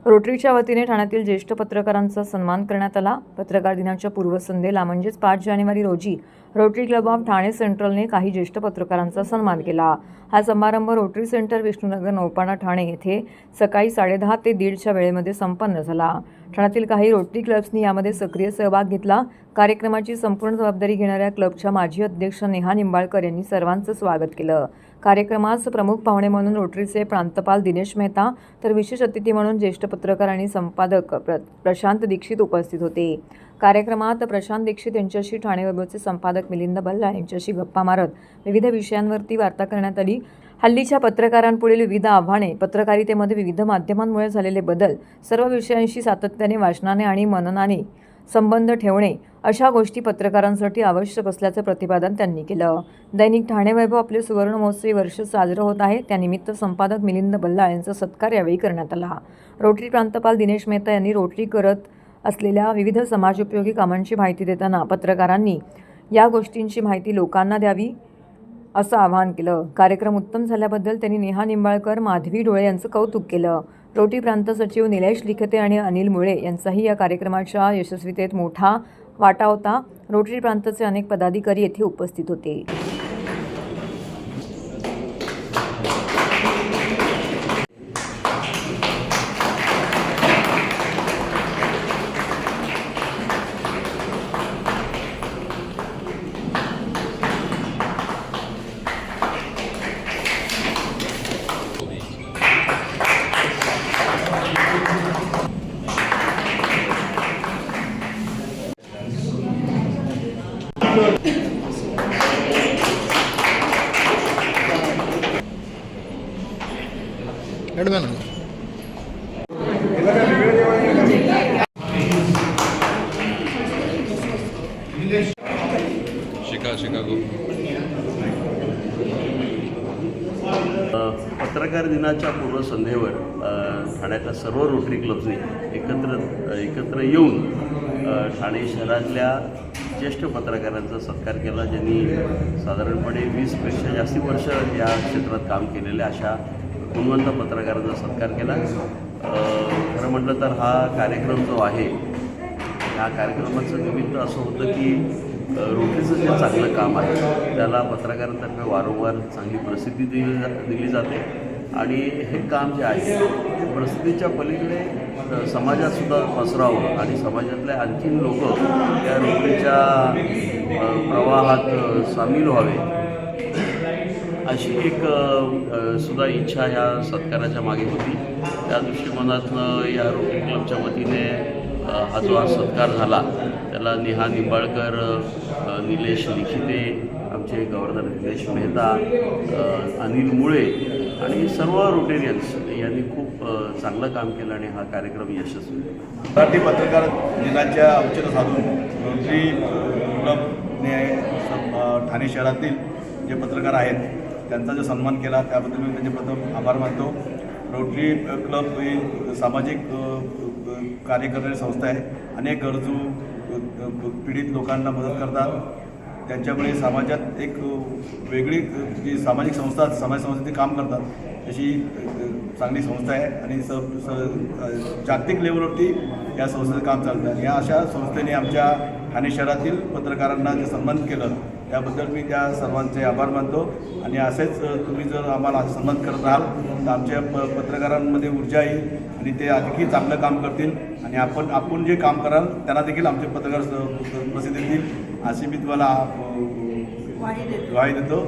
रोटरीच्या वतीने ठाण्यातील ज्येष्ठ पत्रकारांचा सन्मान करण्यात आला। पत्रकार दिनाच्या पूर्वसंध्येला म्हणजेच 5 जानेवारी रोजी रोटरी क्लब ऑफ ठाणे सेंट्रलने काही ज्येष्ठ पत्रकारांचा सन्मान केला। हा समारंभ रोटरी सेंटर विष्णुनगर नौपाडा ठाणे येथे सकाळी 10:30 ते 1:30च्या वेळेमध्ये संपन्न झाला। ठाण्यातील काही रोटरी क्लब्सनी यामध्ये सक्रिय सहभाग घेतला। कार्यक्रमाची संपूर्ण जबाबदारी घेणाऱ्या क्लबच्या माजी अध्यक्ष नेहा निंबाळकर यांनी सर्वांचं स्वागत केलं। कार्यक्रमास प्रमुख पाहुणे म्हणून रोटरीचे प्रांतपाल दिनेश मेहता तर विशेष अतिथी म्हणून ज्येष्ठ पत्रकार आणि संपादक प्रशांत दीक्षित उपस्थित होते। कार्यक्रमात प्रशांत दीक्षित यांच्याशी ठाणे वैभवचे संपादक मिलिंद बल्लाळ यांच्याशी गप्पा मारत विविध विषयांवरती वार्ता करण्यात आली। हल्लीच्या पत्रकारांपुढील विविध आव्हाने, पत्रकारितेमध्ये विविध माध्यमांमुळे झालेले बदल, सर्व विषयांशी सातत्याने वाचनाने आणि मननाने संबंध ठेवणे अशा गोष्टी पत्रकारांसाठी आवश्यक असल्याचे प्रतिपादन त्यांनी केलं। दैनिक ठाणे वैभव आपले सुवर्ण महोत्सवी वर्ष साजरं होत आहे, त्यानिमित्त संपादक मिलिंद बल्लाळ यांचा सत्कार यावेळी करण्यात आला। रोटरी प्रांतपाल दिनेश मेहता यांनी रोटरी करत असलेल्या विविध समाजोपयोगी कामांची माहिती देताना पत्रकारांनी या गोष्टींची माहिती लोकांना द्यावी असं आवाहन केलं। कार्यक्रम उत्तम झाल्याबद्दल त्यांनी नेहा निंबाळकर, माधवी डोळे यांचं कौतुक केलं। रोटरी प्रांत सचिव निलेश लिखते आणि अनिल मुळे यांचाही या कार्यक्रमाच्या यशस्वीतेत मोठा वाटा होता। रोटरी प्रांतचे अनेक पदाधिकारी येथे उपस्थित होते। शिकागो पत्रकार दिनाच्या पूर्वसंध्येवर ठाण्याच्या सर्व रोटरी क्लब्सनी एकत्र येऊन ठाणे शहरातल्या ज्येष्ठ पत्रकारांचा सत्कार केला, ज्यांनी साधारणपणे 20पेक्षा जास्ती वर्ष या क्षेत्रात काम केलेल्या अशा गुणवंत पत्रकारांचा सत्कार केला। खरं म्हटलं तर हा कार्यक्रम जो आहे, ह्या कार्यक्रमाचं निमित्त असं होतं की रोटरीचं जे चांगलं काम आहे त्याला पत्रकारांतर्फे वारंवार चांगली प्रसिद्धी दिली जाते आणि हे काम जे आहे प्रसिद्धीच्या पलीकडे समाजातसुद्धा पसरावं आणि समाजातले आणखीन लोक या रोटरीच्या प्रवाहात सामील व्हावे अशी एक सुद्धा इच्छा या सत्काराच्या मागे होती। त्या दृष्टिकोनातनं या रोटरी क्लबच्या वतीने हा जो आज सत्कार झाला त्याला नेहा निंबाळकर, निलेश लिखिते, आमचे गव्हर्नर निलेश मेहता, अनिल मुळे आणि सर्व रोटेरियन्स यांनी खूप चांगलं काम केलं आणि हा कार्यक्रम यशस्वी झाला। मराठी पत्रकार दिनाच्या औचित्य साधून रोटरी क्लबने ठाणे शहरातील जे पत्रकार आहेत त्यांचा जो सन्मान केला त्याबद्दल मी त्यांचे प्रथम आभार मानतो। रोटरी क्लब ही सामाजिक कार्य करणारी संस्था आहे। अनेक गरजू पीडित लोकांना मदत करतात, त्यांच्यामुळे समाजात एक वेगळी जी सामाजिक संस्था समाज संस्थेचे काम करतात अशी चांगली संस्था आहे आणि जागतिक लेवलवरती या संस्थेचं काम चालतं आणि या अशा संस्थेने आमच्या ठाणे शहरातील पत्रकारांना जे सन्मान केलं त्याबद्दल मी त्या सर्वांचे आभार मानतो आणि असेच तुम्ही जर आम्हाला सन्मान करत राहाल तर आमच्या पत्रकारांमध्ये ऊर्जा येईल आणि ते आणखी चांगलं काम करतील आणि आपण जे काम कराल त्यांना देखील आमचे पत्रकार प्रसिद्धी देतील अशी मी तुम्हाला ग्वाही देतो।